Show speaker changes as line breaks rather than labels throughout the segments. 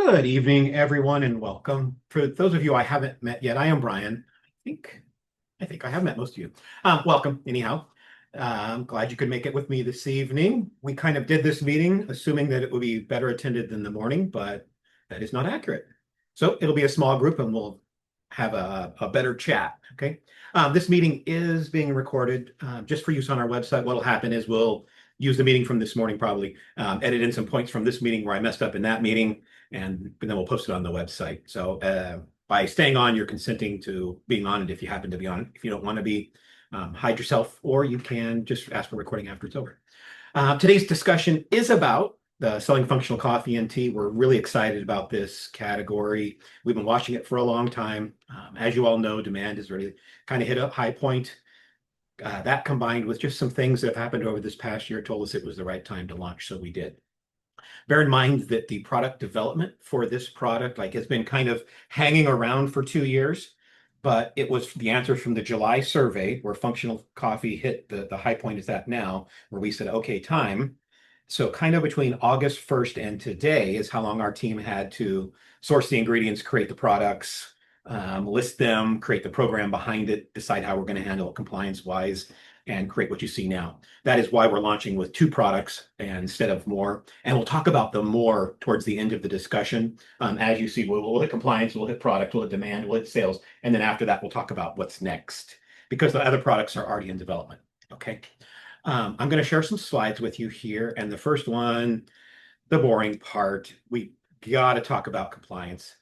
Good evening, everyone, and welcome. For those of you I haven't met yet, I am Brian. think I think I have met most of you. Welcome, anyhow. I'm glad you could make it with me this evening. We kind of did this meeting assuming that it would be better attended than the morning, but that is not accurate. So it'll be a small group and we'll have a better chat. Okay. This meeting is being recorded just for use on our website. What'll happen is we'll use the meeting from this morning, probably edit in some points from this meeting where I messed up in that meeting, and then we'll post it on the website. So by staying on, you're consenting to being on it if you happen to be on it. If you don't want to be, hide yourself, or you can just ask for recording after it's over. Today's discussion is about the selling functional coffee and tea. We're really excited about this category. We've been watching it for a long time. As you all know, demand has really kind of hit a high point. That combined with just some things that have happened over this past year told us it was the right time to launch, so we did. Bear in mind that the product development for this product has been kind of hanging around for 2 years, but it was the answers from the July survey where functional coffee hit the high point is at now, where we said, okay, time. So kind of between August 1st and today is how long our team had to source the ingredients, create the products, list them, create the program behind it, decide how we're going to handle it compliance-wise, and create what you see now. That is why we're launching with 2 products instead of more. And we'll talk about the more towards the end of the discussion. As you see, we'll hit compliance, we'll hit product, we'll hit demand, we'll hit sales. And then after that, we'll talk about what's next because the other products are already in development. Okay. I'm going to share some slides with you here. And the first one, the boring part, we got to talk about compliance.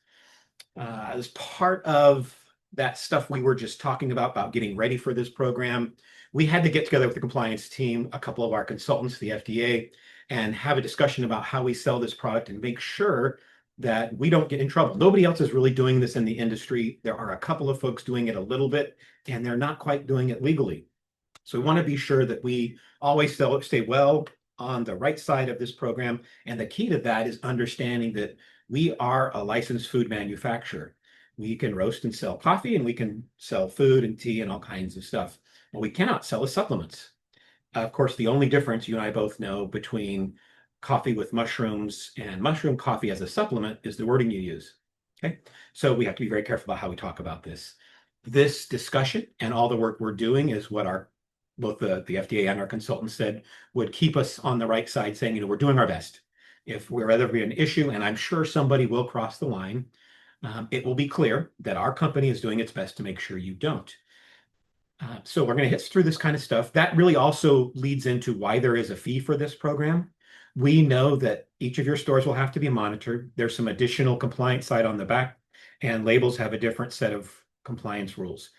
As part of that stuff we were just talking about getting ready for this program, we had to get together with the compliance team, a couple of our consultants, the FDA, and have a discussion about how we sell this product and make sure that we don't get in trouble. Nobody else is really doing this in the industry. There are a couple of folks doing it a little bit, and they're not quite doing it legally. So we want to be sure that we always stay well on the right side of this program. And the key to that is understanding that we are a licensed food manufacturer. We can roast and sell coffee, and we can sell food and tea and all kinds of stuff. What we cannot sell is supplements. Of course, the only difference you and I both know between coffee with mushrooms and mushroom coffee as a supplement is the wording you use. Okay, so we have to be very careful about how we talk about this. This discussion and all the work we're doing is what both the FDA and our consultants said would keep us on the right side, saying, we're doing our best. If we're ever be an issue, and I'm sure somebody will cross the line, it will be clear that our company is doing its best to make sure you don't. So we're going to hit through this kind of stuff. That really also leads into why there is a fee for this program. We know that each of your stores will have to be monitored. There's some additional compliance side on the back, and labels have a different set of compliance rules.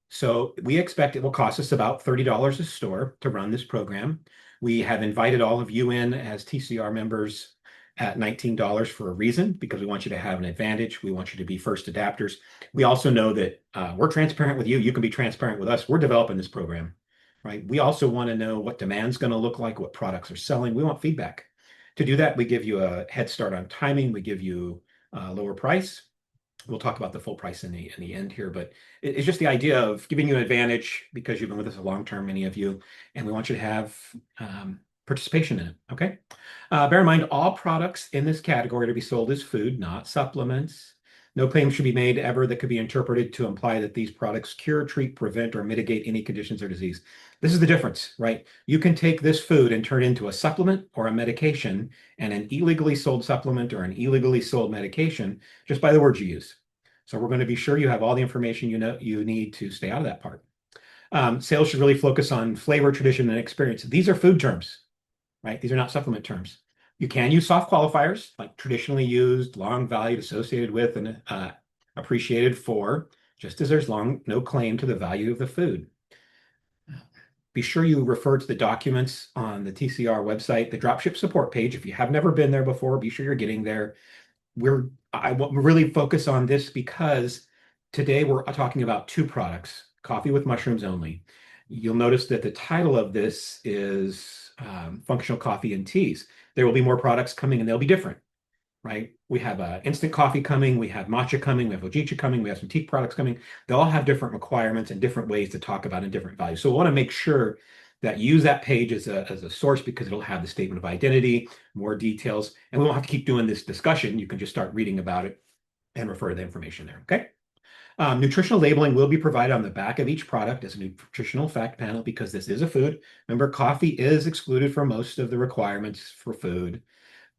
So we expect it will cost us about $30 a store to run this program. We have invited all of you in as TCR members at $19 for a reason, because we want you to have an advantage. We want you to be first adapters. We also know that we're transparent with you. You can be transparent with us. We're developing this program, right? We also want to know what demand's going to look like, what products are selling. We want feedback. To do that, we give you a head start on timing. We give you a lower price. We'll talk about the full price in the end here, but it's just the idea of giving you an advantage because you've been with us a long term, many of you, and we want you to have participation in it. Okay. Bear in mind, all products in this category are to be sold as food, not supplements. No claim should be made ever that could be interpreted to imply that these products cure, treat, prevent, or mitigate any conditions or disease. This is the difference, right? You can take this food and turn it into a supplement or a medication, and an illegally sold supplement or an illegally sold medication just by the words you use. So we're going to be sure you have all the information you need to stay out of that part. Sales should really focus on flavor, tradition, and experience. These are food terms, right? These are not supplement terms. You can use soft qualifiers like traditionally used, long valued, associated with, and appreciated for, just as there's no claim to the value of the food. Be sure you refer to the documents on the TCR website, the dropship support page. If you have never been there before, be sure you're getting there. I want to really focus on this because today we're talking about 2 products, coffee with mushrooms only. You'll notice that the title of this is functional coffee and teas. There will be more products coming and they'll be different, right? We have instant coffee coming, we have matcha coming, we have ojicha coming, we have some tea products coming. They all have different requirements and different ways to talk about and different values. So we want to make sure that use that page as a source because it'll have the statement of identity, more details, and we won't have to keep doing this discussion. You can just start reading about it and refer to the information there, okay? Nutritional labeling will be provided on the back of each product as a nutritional fact panel because this is a food. Remember, coffee is excluded from most of the requirements for food,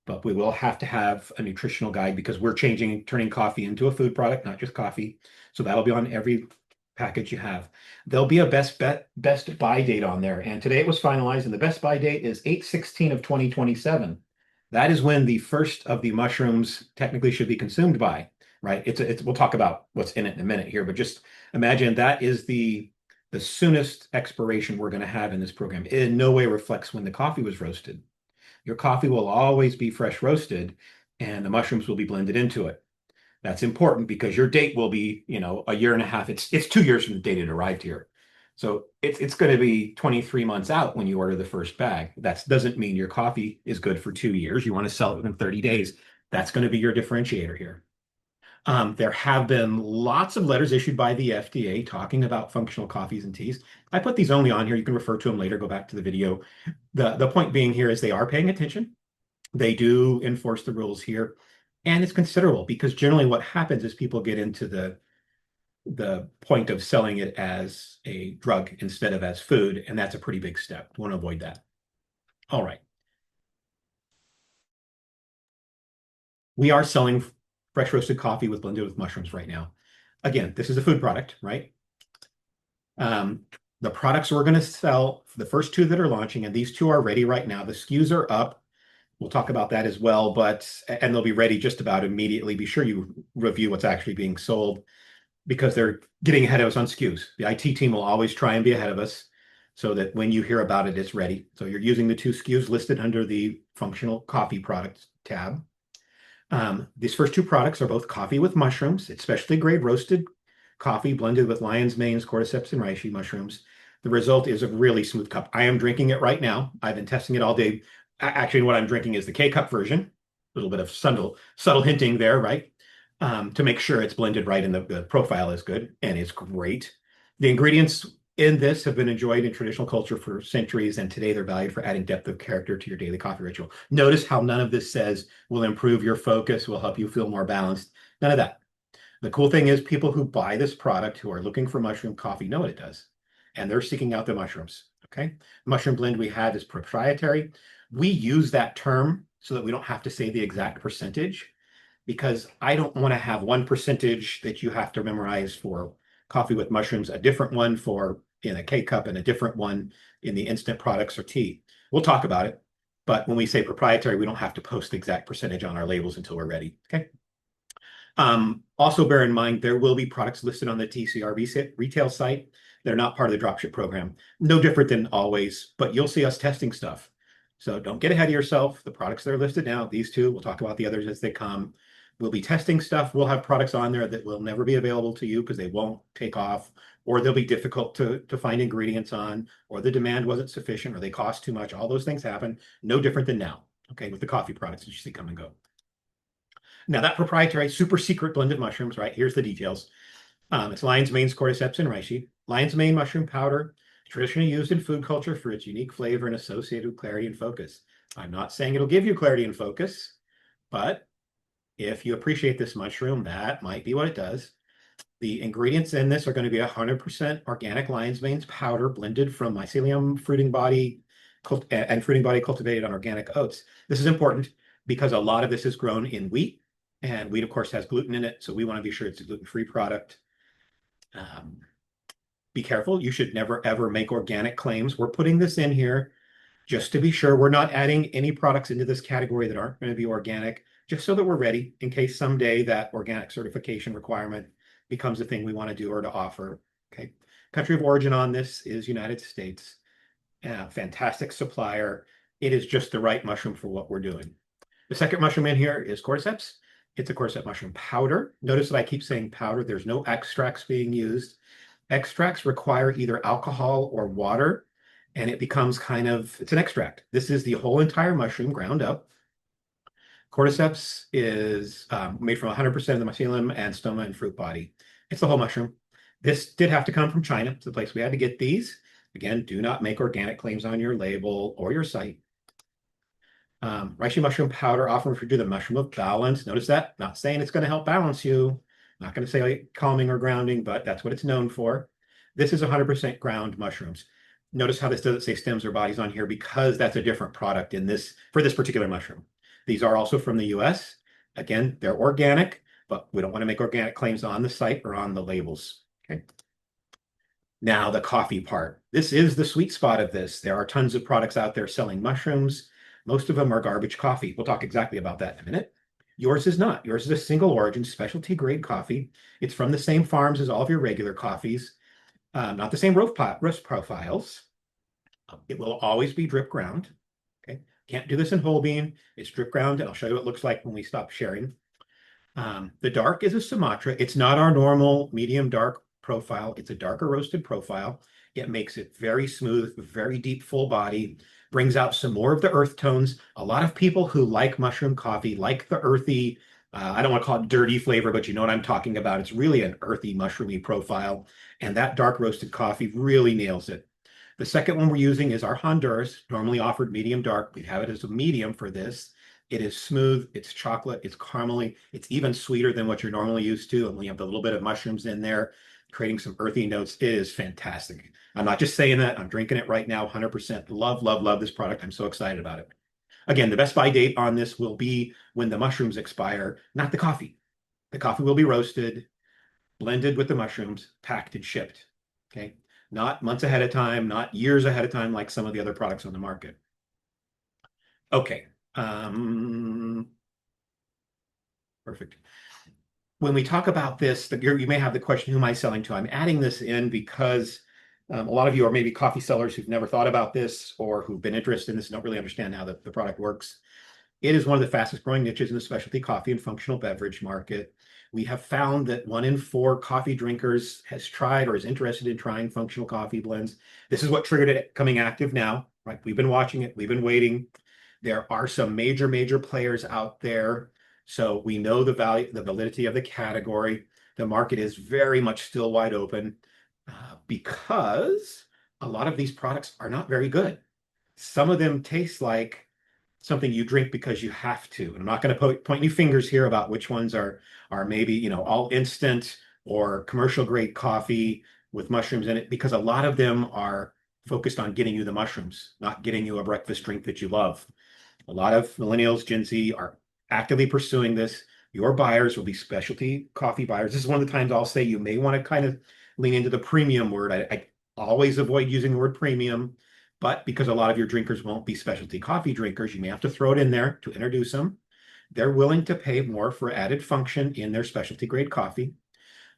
but we will have to have a nutritional guide because we're turning coffee into a food product, not just coffee. So that'll be on every package you have. There'll be a best buy date on there. And today it was finalized, and the best buy date is 8/16 of 2027. That is when the first of the mushrooms technically should be consumed by, right? We'll talk about what's in it in a minute here, but just imagine that is the soonest expiration we're going to have in this program. It in no way reflects when the coffee was roasted. Your coffee will always be fresh roasted, and the mushrooms will be blended into it. That's important because your date will be, a year and a half. It's 2 years from the date it arrived here. So it's going to be 23 months out when you order the first bag. That doesn't mean your coffee is good for 2 years. You want to sell it within 30 days. That's going to be your differentiator here. There have been lots of letters issued by the FDA talking about functional coffees and teas. I put these only on here. You can refer to them later, go back to the video. The point being here is they are paying attention. They do enforce the rules here. And it's considerable because generally what happens is people get into the point of selling it as a drug instead of as food, and that's a pretty big step. We want to avoid that. All right. We are selling fresh roasted coffee blended with mushrooms right now. Again, this is a food product, right? The products we're going to sell, the first two that are launching, and these two are ready right now. The SKUs are up. We'll talk about that as well, and they'll be ready just about immediately. Be sure you review what's actually being sold because they're getting ahead of us on SKUs. The IT team will always try and be ahead of us so that when you hear about it, it's ready. So you're using the two SKUs listed under the functional coffee products tab. These first two products are both coffee with mushrooms. It's specialty grade roasted coffee blended with lion's manes, cordyceps, and reishi mushrooms. The result is a really smooth cup. I am drinking it right now. I've been testing it all day. Actually, what I'm drinking is the K-cup version. A little bit of subtle hinting there, right? To make sure it's blended right and the profile is good, and it's great. The ingredients in this have been enjoyed in traditional culture for centuries, and today they're valued for adding depth of character to your daily coffee ritual. Notice how none of this says will improve your focus, will help you feel more balanced. None of that. The cool thing is people who buy this product who are looking for mushroom coffee know what it does, and they're seeking out the mushrooms, okay? The mushroom blend we have is proprietary. We use that term so that we don't have to say the exact percentage because I don't want to have one percentage that you have to memorize for coffee with mushrooms, a different one for in a K-cup, and a different one in the instant products or tea. We'll talk about it, but when we say proprietary, we don't have to post the exact percentage on our labels until we're ready, okay? Also bear in mind, there will be products listed on the TCR retail site. They're not part of the dropship program. No different than always, but you'll see us testing stuff. So don't get ahead of yourself. The products that are listed now, these two, we'll talk about the others as they come. We'll be testing stuff. We'll have products on there that will never be available to you because they won't take off, or they'll be difficult to find ingredients on, or the demand wasn't sufficient, or they cost too much. All those things happen. No different than now, okay, with the coffee products that you see come and go. Now that proprietary super secret blend of mushrooms, right? Here's the details. It's lion's mane, cordyceps, and reishi. Lion's mane mushroom powder, traditionally used in food culture for its unique flavor and associated with clarity and focus. I'm not saying it'll give you clarity and focus, but if you appreciate this mushroom, that might be what it does. The ingredients in this are going to be 100% organic lion's mane powder blended from mycelium fruiting body and fruiting body cultivated on organic oats. This is important because a lot of this is grown in wheat, and wheat, of course, has gluten in it, so we want to be sure it's a gluten-free product. Be careful. You should never, ever make organic claims. We're putting this in here just to be sure we're not adding any products into this category that aren't going to be organic, just so that we're ready in case someday that organic certification requirement becomes a thing we want to do or to offer. Okay. Country of origin on this is United States. Fantastic supplier. It is just the right mushroom for what we're doing. The second mushroom in here is cordyceps. It's a cordyceps mushroom powder. Notice that I keep saying powder. There's no extracts being used. Extracts require either alcohol or water, and it becomes it's an extract. This is the whole entire mushroom ground up. Cordyceps is made from 100% of the mycelium and stoma and fruit body. It's the whole mushroom. This did have to come from China. It's the place we had to get these. Again, do not make organic claims on your label or your site. Reishi mushroom powder often referred to the mushroom of balance. Notice that, not saying it's going to help balance you. Not going to say like calming or grounding, but that's what it's known for. This is 100% ground mushrooms. Notice how this doesn't say stems or bodies on here because that's a different product in this for this particular mushroom. These are also from the US. Again, they're organic, but we don't want to make organic claims on the site or on the labels. Okay. Now, the coffee part. This is the sweet spot of this. There are tons of products out there selling mushrooms. Most of them are garbage coffee. We'll talk exactly about that in a minute. Yours is not. Yours is a single origin specialty grade coffee. It's from the same farms as all of your regular coffees, not the same roast profiles. It will always be drip ground. Okay. Can't do this in whole bean. It's drip ground, and I'll show you what it looks like when we stop sharing. The dark is a Sumatra. It's not our normal medium dark profile. It's a darker roasted profile. It makes it very smooth, very deep, full body, brings out some more of the earth tones. A lot of people who like mushroom coffee like the earthy, I don't want to call it dirty flavor, but you know what I'm talking about. It's really an earthy, mushroomy profile. And that dark roasted coffee really nails it. The second one we're using is our Honduras, normally offered medium dark. We have it as a medium for this. It is smooth, it's chocolate, it's caramely, it's even sweeter than what you're normally used to. And we have a little bit of mushrooms in there, creating some earthy notes. It is fantastic. I'm not just saying that, I'm drinking it right now, 100%. Love, love, love this product. I'm so excited about it. Again, the best by date on this will be when the mushrooms expire, not the coffee. The coffee will be roasted, blended with the mushrooms, packed and shipped. Okay. Not months ahead of time, not years ahead of time, like some of the other products on the market. Okay. Perfect. When we talk about this, you may have the question, who am I selling to? I'm adding this in because a lot of you are maybe coffee sellers who've never thought about this or who've been interested in this and don't really understand how the product works. It is one of the fastest growing niches in the specialty coffee and functional beverage market. We have found that 1 in 4 coffee drinkers has tried or is interested in trying functional coffee blends. This is what triggered it coming active now, right? We've been watching it. We've been waiting. There are some major players out there. So we know the value, the validity of the category. The market is very much still wide open because a lot of these products are not very good. Some of them taste like something you drink because you have to. And I'm not going to point any fingers here about which ones are maybe, all instant or commercial grade coffee with mushrooms in it, because a lot of them are focused on getting you the mushrooms, not getting you a breakfast drink that you love. A lot of millennials, Gen Z are actively pursuing this. Your buyers will be specialty coffee buyers. This is one of the times I'll say you may want to kind of lean into the premium word. I always avoid using the word premium, but because a lot of your drinkers won't be specialty coffee drinkers, you may have to throw it in there to introduce them. They're willing to pay more for added function in their specialty grade coffee.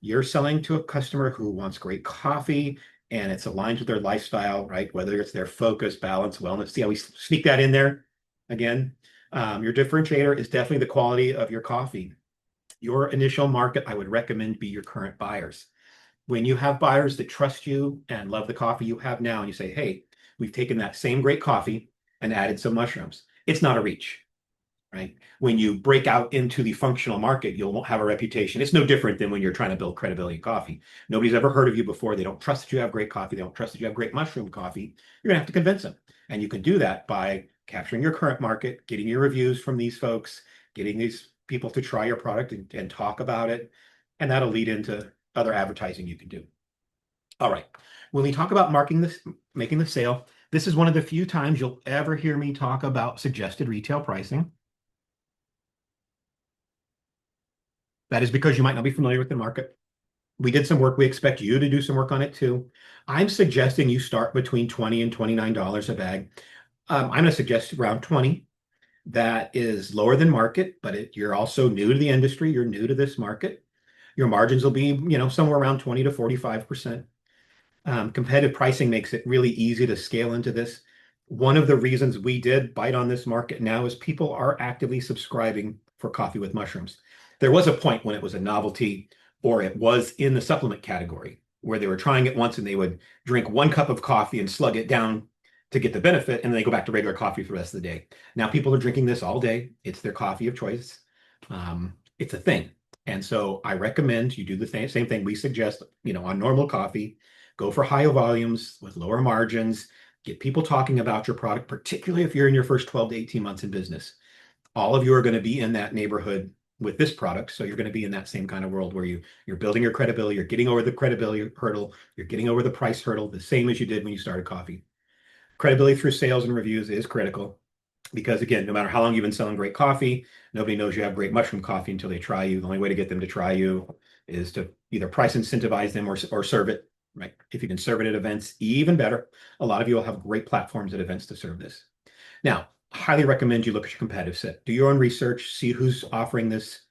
You're selling to a customer who wants great coffee and it's aligned with their lifestyle, right? Whether it's their focus, balance, wellness. See how we sneak that in there again? Your differentiator is definitely the quality of your coffee. Your initial market, I would recommend, be your current buyers. When you have buyers that trust you and love the coffee you have now, and you say, hey, we've taken that same great coffee and added some mushrooms, it's not a reach, right? When you break out into the functional market, you'll have a reputation. It's no different than when you're trying to build credibility in coffee. Nobody's ever heard of you before. They don't trust that you have great coffee. They don't trust that you have great mushroom coffee. You're going to have to convince them. And you can do that by capturing your current market, getting your reviews from these folks, getting these people to try your product and talk about it. And that'll lead into other advertising you can do. All right. When we talk about making the sale, this is one of the few times you'll ever hear me talk about suggested retail pricing. That is because you might not be familiar with the market. We did some work. We expect you to do some work on it too. I'm suggesting you start between $20 and $29 a bag. I'm going to suggest around 20. That is lower than market, but you're also new to the industry. You're new to this market. Your margins will be, somewhere around 20 to 45%. Competitive pricing makes it really easy to scale into this. One of the reasons we did bite on this market now is people are actively subscribing for coffee with mushrooms. There was a point when it was a novelty or it was in the supplement category where they were trying it once and they would drink 1 cup of coffee and slug it down to get the benefit, and then they go back to regular coffee for the rest of the day. Now people are drinking this all day. It's their coffee of choice. It's a thing. And so I recommend you do the same thing we suggest, on normal coffee. Go for higher volumes with lower margins. Get people talking about your product, particularly if you're in your first 12 to 18 months in business. All of you are going to be in that neighborhood with this product. So you're going to be in that same kind of world where you're building your credibility, you're getting over the credibility hurdle, you're getting over the price hurdle, the same as you did when you started coffee. Credibility through sales and reviews is critical because, again, no matter how long you've been selling great coffee, nobody knows you have great mushroom coffee until they try you. The only way to get them to try you is to either price incentivize them or serve it, right? If you can serve it at events, even better. A lot of you will have great platforms at events to serve this. Now, highly recommend you look at your competitive set. Do your own research, see who's offering this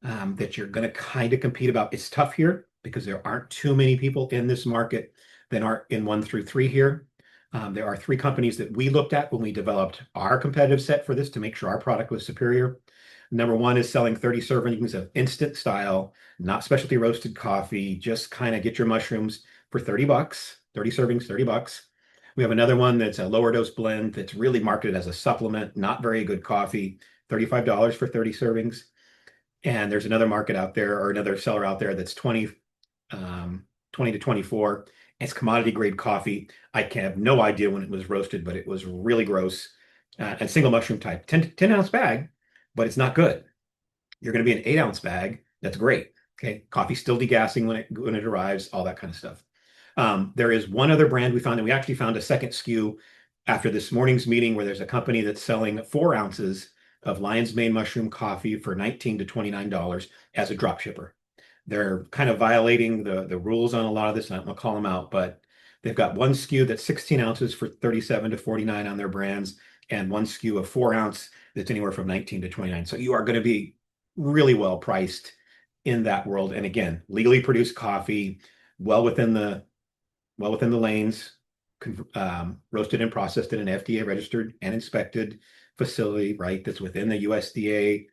that you're going to kind of compete about. It's tough here because there aren't too many people in this market that aren't in 1 through 3 here. There are 3 companies that we looked at when we developed our competitive set for this to make sure our product was superior. Number 1 is selling 30 servings of instant style, not specialty roasted coffee. Just kind of get your mushrooms for 30 bucks, 30 servings, 30 bucks. We have another one that's a lower dose blend that's really marketed as a supplement, not very good coffee, $35 for 30 servings. And there's another market out there or another seller out there that's 20 to 24. It's commodity grade coffee. I can have no idea when it was roasted, but it was really gross. And single mushroom type, 10 ounce bag, but it's not good. You're going to be an 8-ounce bag. That's great. Okay. Coffee still degassing when it arrives, all that kind of stuff. There is one other brand we found, and we actually found a second SKU after this morning's meeting where there's a company that's selling 4 ounces of lion's mane mushroom coffee for $19 to $29 as a drop shipper. They're kind of violating the rules on a lot of this, and I'm gonna call them out, but they've got one SKU that's 16 ounces for 37 to 49 on their brands, and one SKU of 4 ounce that's anywhere from 19 to 29. So you are going to be really well priced in that world. And again, legally produced coffee, well within the lanes, roasted and processed in an FDA registered and inspected facility, right? That's within the USDA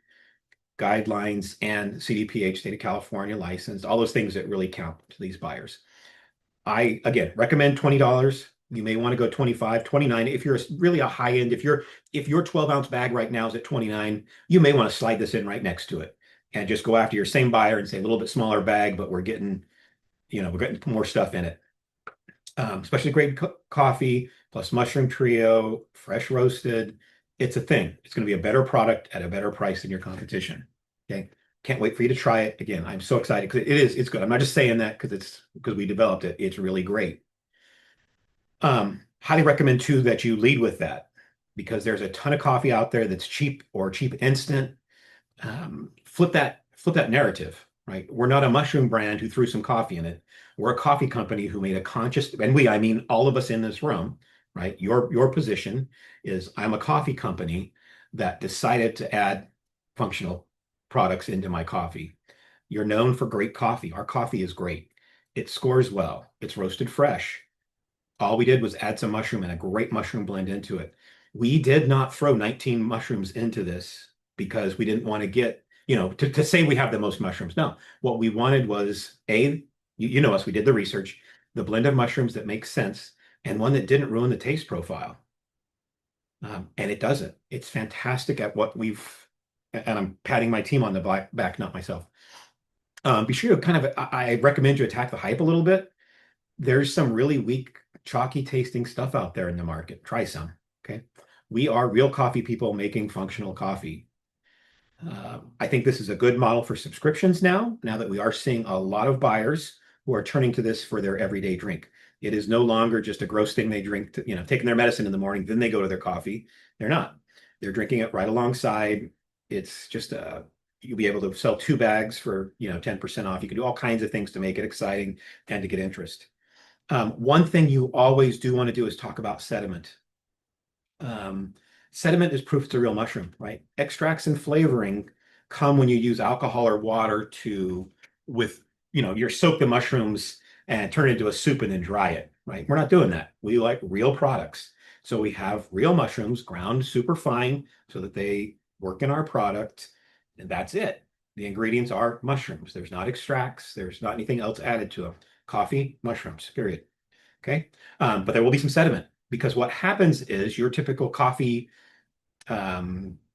guidelines and CDPH, state of California licensed, all those things that really count to these buyers. I, again, recommend $20. You may want to go 25, 29. If you're really a high end, if your 12-ounce bag right now is at 29, you may want to slide this in right next to it and just go after your same buyer and say a little bit smaller bag, but we're getting more stuff in it. Specialty grade coffee plus mushroom trio, fresh roasted. It's a thing. It's going to be a better product at a better price than your competition. Okay. Can't wait for you to try it. Again, I'm so excited because it's good. I'm not just saying that because we developed it. It's really great. Highly recommend too that you lead with that because there's a ton of coffee out there that's cheap or cheap instant. Flip that narrative, right? We're not a mushroom brand who threw some coffee in it. We're a coffee company who made a conscious, and I mean all of us in this room, right? Your position is I'm a coffee company that decided to add functional products into my coffee. You're known for great coffee. Our coffee is great. It scores well. It's roasted fresh. All we did was add some mushroom and a great mushroom blend into it. We did not throw 19 mushrooms into this because we didn't want to get, to say we have the most mushrooms. No, what we wanted was you know us, we did the research, the blend of mushrooms that makes sense and one that didn't ruin the taste profile. And it doesn't. It's fantastic at what and I'm patting my team on the back, not myself. Be sure to I recommend you attack the hype a little bit. There's some really weak, chalky tasting stuff out there in the market. Try some, okay? We are real coffee people making functional coffee. I think this is a good model for subscriptions now that we are seeing a lot of buyers who are turning to this for their everyday drink. It is no longer just a gross thing they drink, taking their medicine in the morning, then they go to their coffee. They're not. They're drinking it right alongside. It's just you'll be able to sell 2 bags for 10% off. You can do all kinds of things to make it exciting and to get interest. One thing you always do want to do is talk about sediment. Sediment is proof it's a real mushroom, right? Extracts and flavoring come when you use alcohol or water you soak the mushrooms and turn it into a soup and then dry it, right? We're not doing that. We like real products. So we have real mushrooms ground super fine so that they work in our product, and that's it. The ingredients are mushrooms. There's not extracts. There's not anything else added to them. Coffee, mushrooms, period. Okay. But there will be some sediment because what happens is your typical coffee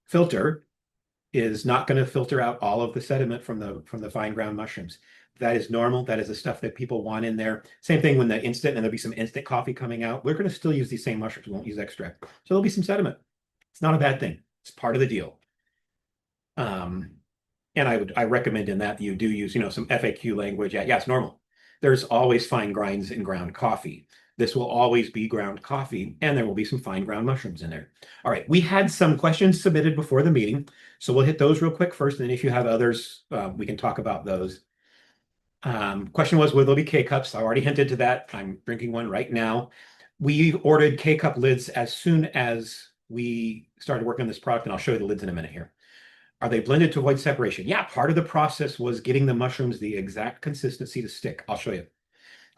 filter is not going to filter out all of the sediment from the fine ground mushrooms. That is normal. That is the stuff that people want in there. Same thing when the instant, and there'll be some instant coffee coming out. We're going to still use these same mushrooms. We won't use extract. So there'll be some sediment. It's not a bad thing. It's part of the deal. Um, and I recommend in that you do use, some FAQ language. Yeah, it's normal. There's always fine grinds in ground coffee. This will always be ground coffee, and there will be some fine ground mushrooms in there. All right, we had some questions submitted before the meeting, so we'll hit those real quick first, and then if you have others, we can talk about those. Question was, will there be K-cups? I already hinted to that. I'm drinking one right now. We ordered K-cup lids as soon as we started working on this product, and I'll show you the lids in a minute here. Are they blended to avoid separation? Yeah, part of the process was getting the mushrooms the exact consistency to stick. I'll show you.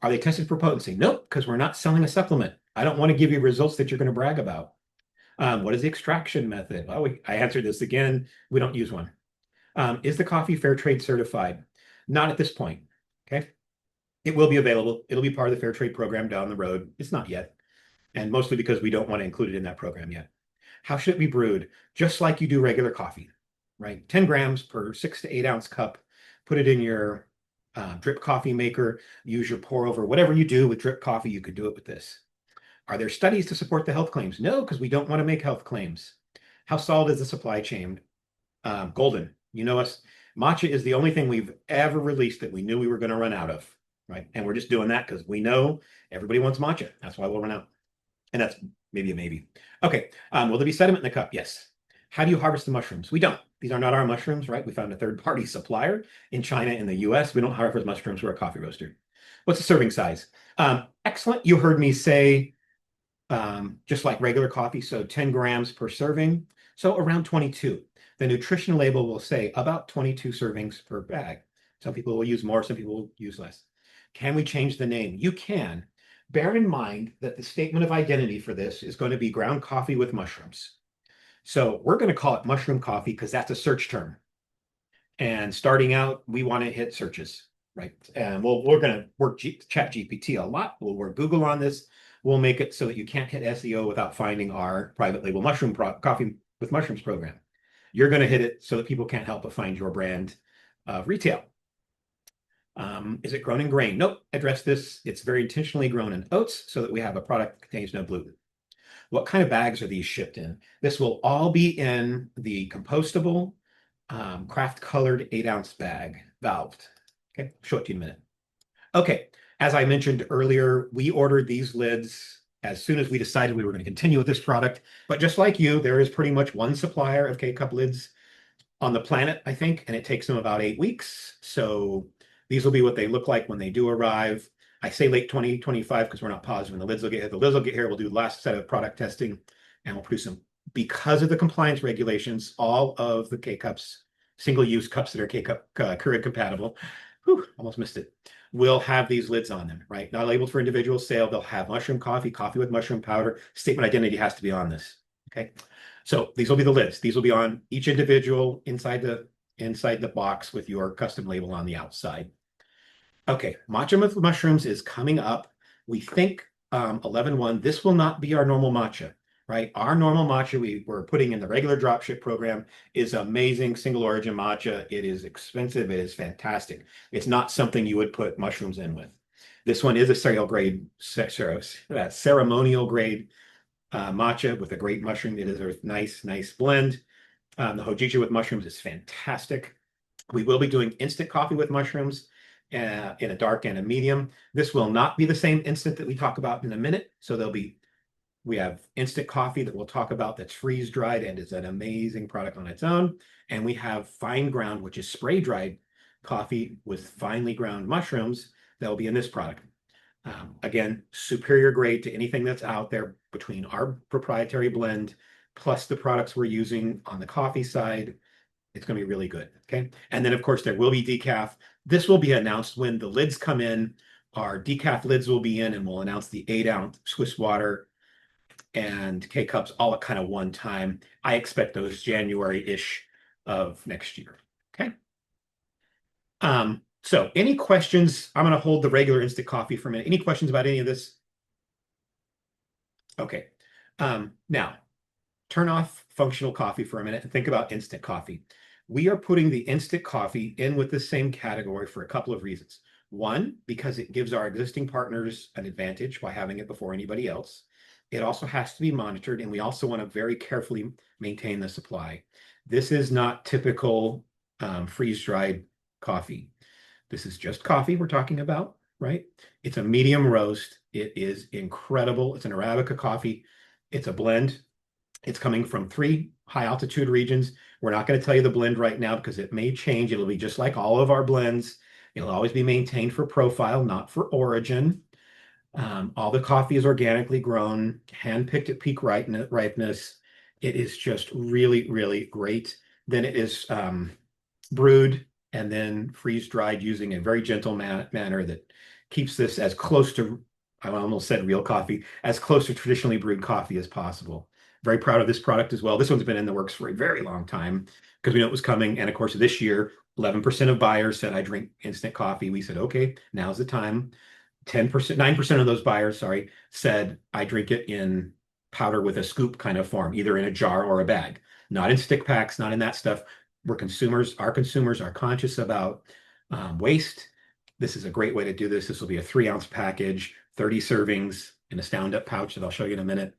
Are they tested for potency? Nope, because we're not selling a supplement. I don't want to give you results that you're going to brag about. What is the extraction method? Well, I answered this again. We don't use one. Is the coffee fair trade certified? Not at this point. Okay. It will be available. It'll be part of the fair trade program down the road. It's not yet. And mostly because we don't want to include it in that program yet. How should it be brewed? Just like you do regular coffee, right? 10 grams per 6 to 8 ounce cup. Put it in your drip coffee maker. Use your pour over. Whatever you do with drip coffee, you could do it with this. Are there studies to support the health claims? No, because we don't want to make health claims. How solid is the supply chain? Golden. You know us. Matcha is the only thing we've ever released that we knew we were going to run out of, right? And we're just doing that because we know everybody wants matcha. That's why we'll run out. And that's maybe a maybe. Okay. Will there be sediment in the cup? Yes. How do you harvest the mushrooms? We don't. These are not our mushrooms, right? We found a third-party supplier in China and the US. We don't harvest mushrooms. We're a coffee roaster. What's the serving size? Excellent. You heard me say just like regular coffee, so 10 grams per serving. So around 22. The nutrition label will say about 22 servings per bag. Some people will use more, some people will use less. Can we change the name? You can. Bear in mind that the statement of identity for this is going to be ground coffee with mushrooms. So we're going to call it mushroom coffee because that's a search term. And starting out, we want to hit searches, right? And we're going to work Chat GPT a lot. We'll work Google on this. We'll make it so that you can't hit SEO without finding our private label mushroom coffee with mushrooms program. You're going to hit it so that people can't help but find your brand of retail. Is it grown in grain? Nope. Address this. It's very intentionally grown in oats so that we have a product that contains no gluten. What kind of bags are these shipped in? This will all be in the compostable, craft colored 8-ounce bag, valved. Okay, show it to you in a minute. Okay, as I mentioned earlier, we ordered these lids as soon as we decided we were going to continue with this product. But just like you, there is pretty much one supplier of K-Cup lids on the planet, I think, and it takes them about 8 weeks. So these will be what they look like when they do arrive. I say late 2025 because we're not positive when the lids will get here. The lids will get here. We'll do the last set of product testing and we'll produce them. Because of the compliance regulations, all of the K-Cups, single-use cups that are K-Cup Keurig compatible, almost missed it, will have these lids on them, right? Not labeled for individual sale. They'll have mushroom coffee, coffee with mushroom powder. Statement identity has to be on this, okay? So these will be the lids. These will be on each individual inside the box with your custom label on the outside. Okay, matcha with mushrooms is coming up. We think 11/1. This will not be our normal matcha, right? Our normal matcha we're putting in the regular dropship program is amazing single origin matcha. It is expensive. It is fantastic. It's not something you would put mushrooms in with. This one is a ceremonial grade matcha with a great mushroom. It is a nice blend. The hojicha with mushrooms is fantastic. We will be doing instant coffee with mushrooms in a dark and a medium. This will not be the same instant that we talk about in a minute. So we have instant coffee that we'll talk about that's freeze dried and is an amazing product on its own. And we have fine ground, which is spray dried coffee with finely ground mushrooms that will be in this product. Again, superior grade to anything that's out there between our proprietary blend plus the products we're using on the coffee side. It's going to be really good. Okay. And then, of course, there will be decaf. This will be announced when the lids come in. Our decaf lids will be in, and we'll announce the 8-ounce Swiss water and K-Cups all at kind of one time. I expect those January-ish of next year. Okay. So any questions? I'm going to hold the regular instant coffee for a minute. Any questions about any of this? Okay. Now, turn off functional coffee for a minute and think about instant coffee. We are putting the instant coffee in with the same category for a couple of reasons. One, because it gives our existing partners an advantage by having it before anybody else. It also has to be monitored, and we also want to very carefully maintain the supply. This is not typical freeze-dried coffee. This is just coffee we're talking about, right? It's a medium roast. It is incredible. It's an Arabica coffee. It's a blend. It's coming from three high altitude regions. We're not going to tell you the blend right now because it may change. It'll be just like all of our blends. It'll always be maintained for profile, not for origin. All the coffee is organically grown, hand-picked at peak ripeness. It is just really, really great. Then it is brewed and then freeze-dried using a very gentle manner that keeps this as close to, I almost said real coffee, as close to traditionally brewed coffee as possible. Very proud of this product as well. This one's been in the works for a very long time because we know it was coming. And of course, this year, 11% of buyers said, I drink instant coffee. We said, okay, now's the time. 10%, 9% of those buyers, sorry, said, I drink it in powder with a scoop kind of form, either in a jar or a bag, not in stick packs, not in that stuff. We're consumers, our consumers are conscious about waste. This is a great way to do this. This will be a 3-ounce package, 30 servings in a stand up pouch that I'll show you in a minute.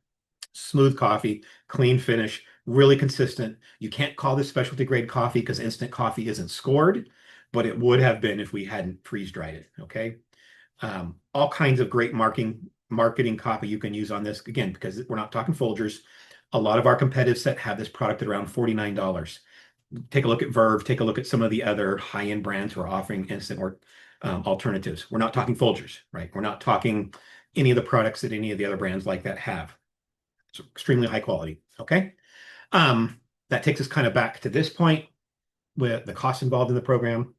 Smooth coffee, clean finish, really consistent. You can't call this specialty grade coffee because instant coffee isn't scored, but it would have been if we hadn't freeze dried it. Okay. All kinds of great marketing copy you can use on this, again, because we're not talking Folgers. A lot of our competitive set have this product at around $49. Take a look at Verve, take a look at some of the other high-end brands who are offering instant or alternatives. We're not talking Folgers, right? We're not talking any of the products that any of the other brands like that have. It's extremely high quality. Okay. That takes us kind of back to this point with the costs involved in the program.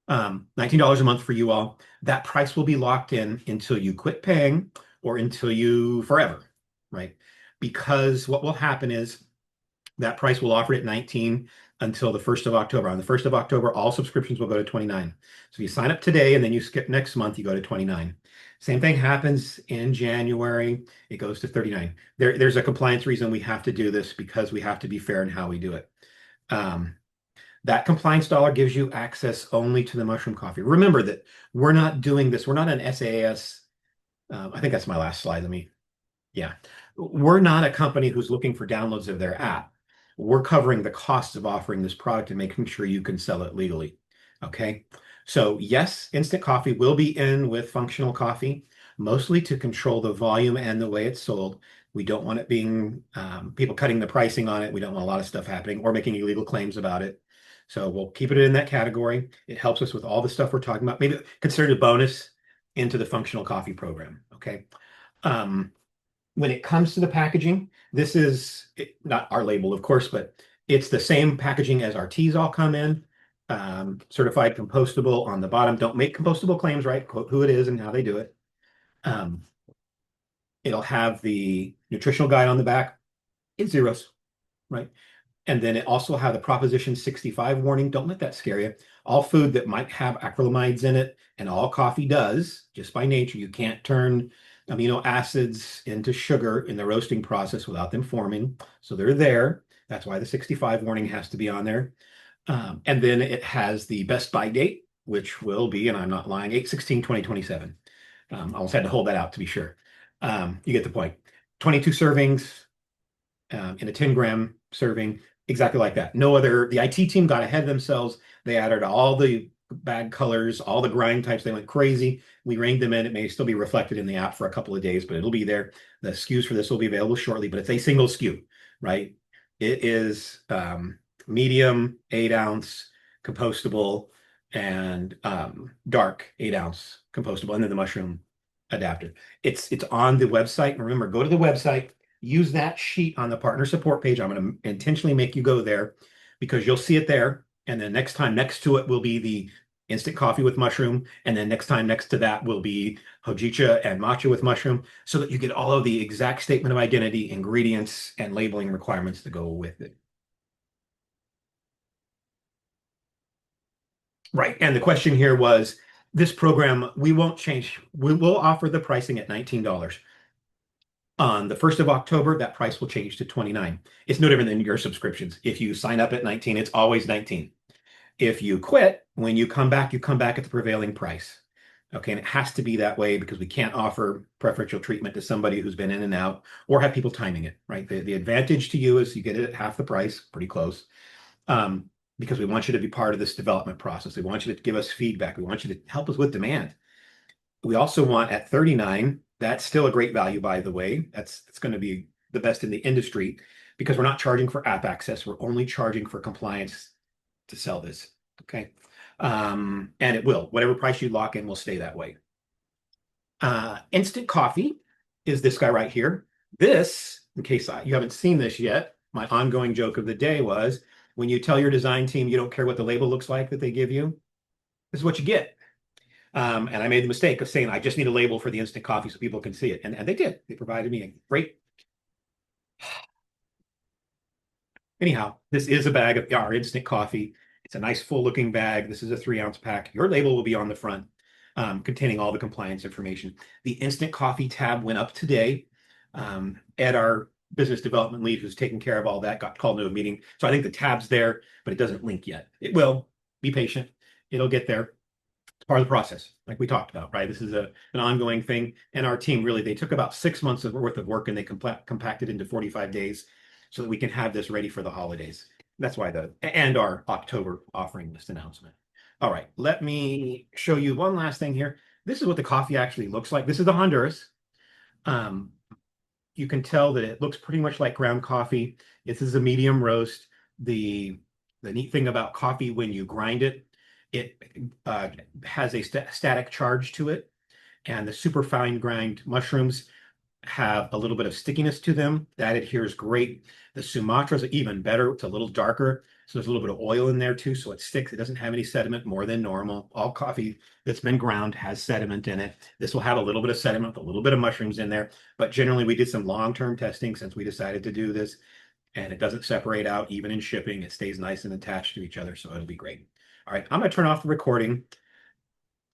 $19 a month for you all. That price will be locked in until you quit paying or until you forever, right? Because what will happen is that price will offer at 19 until the 1st of October. On the 1st of October, all subscriptions will go to 29. So if you sign up today and then you skip next month, you go to 29. Same thing happens in January. It goes to 39. There's a compliance reason we have to do this because we have to be fair in how we do it. That compliance dollar gives you access only to the mushroom coffee. Remember that we're not doing this. We're not an SaaS. I think that's my last slide. Yeah. We're not a company who's looking for downloads of their app. We're covering the cost of offering this product and making sure you can sell it legally. Okay. So yes, instant coffee will be in with functional coffee, mostly to control the volume and the way it's sold. We don't want it being people cutting the pricing on it. We don't want a lot of stuff happening or making illegal claims about it. So we'll keep it in that category. It helps us with all the stuff we're talking about. Maybe consider it a bonus into the functional coffee program. Okay. When it comes to the packaging, this is not our label, of course, but it's the same packaging as our teas all come in. Certified compostable on the bottom. Don't make compostable claims, right? Quote who it is and how they do it. It'll have the nutritional guide on the back. It's zeros, right? And then it also have the Proposition 65 warning. Don't let that scare you. All food that might have acrylamides in it, and all coffee does, just by nature, you can't turn amino acids into sugar in the roasting process without them forming. So they're there. That's why the 65 warning has to be on there. And then it has the best buy date, which will be, and I'm not lying, 8/16/2027. I almost had to hold that out to be sure. You get the point. 22 servings in a 10-gram serving, exactly like that. No other, the IT team got ahead of themselves. They added all the bag colors, all the grind types. They went crazy. We reined them in. It may still be reflected in the app for a couple of days, but it'll be there. The SKUs for this will be available shortly, but it's a single SKU, right? It is medium 8-ounce compostable and dark 8-ounce compostable, and then the mushroom adapter. It's on the website. And remember, go to the website, use that sheet on the partner support page. I'm going to intentionally make you go there because you'll see it there. And then next time next to it will be the instant coffee with mushroom. And then next time next to that will be hojicha and matcha with mushroom, so that you get all of the exact statement of identity, ingredients, and labeling requirements to go with it. Right. And the question here was, this program, we won't change. We will offer the pricing at $19. On the 1st of October, that price will change to 29. It's no different than your subscriptions. If you sign up at 19, it's always 19. If you quit, when you come back at the prevailing price. Okay, and it has to be that way because we can't offer preferential treatment to somebody who's been in and out or have people timing it, right? The advantage to you is you get it at half the price, pretty close, because we want you to be part of this development process. We want you to give us feedback. We want you to help us with demand. We also want at 39, that's still a great value, by the way. It's going to be the best in the industry because we're not charging for app access. We're only charging for compliance to sell this. Okay. And it will, whatever price you lock in will stay that way. Instant coffee is this guy right here. This, in case you haven't seen this yet, my ongoing joke of the day was when you tell your design team you don't care what the label looks like that they give you, this is what you get. And I made the mistake of saying I just need a label for the instant coffee so people can see it. And they did. They provided me a great. Anyhow, this is a bag of our instant coffee. It's a nice full looking bag. This is a 3-ounce pack. Your label will be on the front, containing all the compliance information. The instant coffee tab went up today. Ed, our business development lead who's taking care of all that, got called to a meeting. So I think the tab's there, but it doesn't link yet. It will. Be patient. It'll get there. It's part of the process, like we talked about, right? This is an ongoing thing. And our team really, they took about 6 months worth of work and they compacted into 45 days so that we can have this ready for the holidays. That's why and our October offering list announcement. All right, let me show you one last thing here. This is what the coffee actually looks like. This is the Honduras. You can tell that it looks pretty much like ground coffee. This is a medium roast. The neat thing about coffee when you grind it, it has a static charge to it, and the super fine grind mushrooms have a little bit of stickiness to them. That adheres great. The Sumatras are even better. It's a little darker, so there's a little bit of oil in there too, so it sticks. It doesn't have any sediment more than normal. All coffee that's been ground has sediment in it. This will have a little bit of sediment, a little bit of mushrooms in there, but generally we did some long-term testing since we decided to do this, and it doesn't separate out even in shipping. It stays nice and attached to each other, so it'll be great. All right, I'm going to turn off the recording.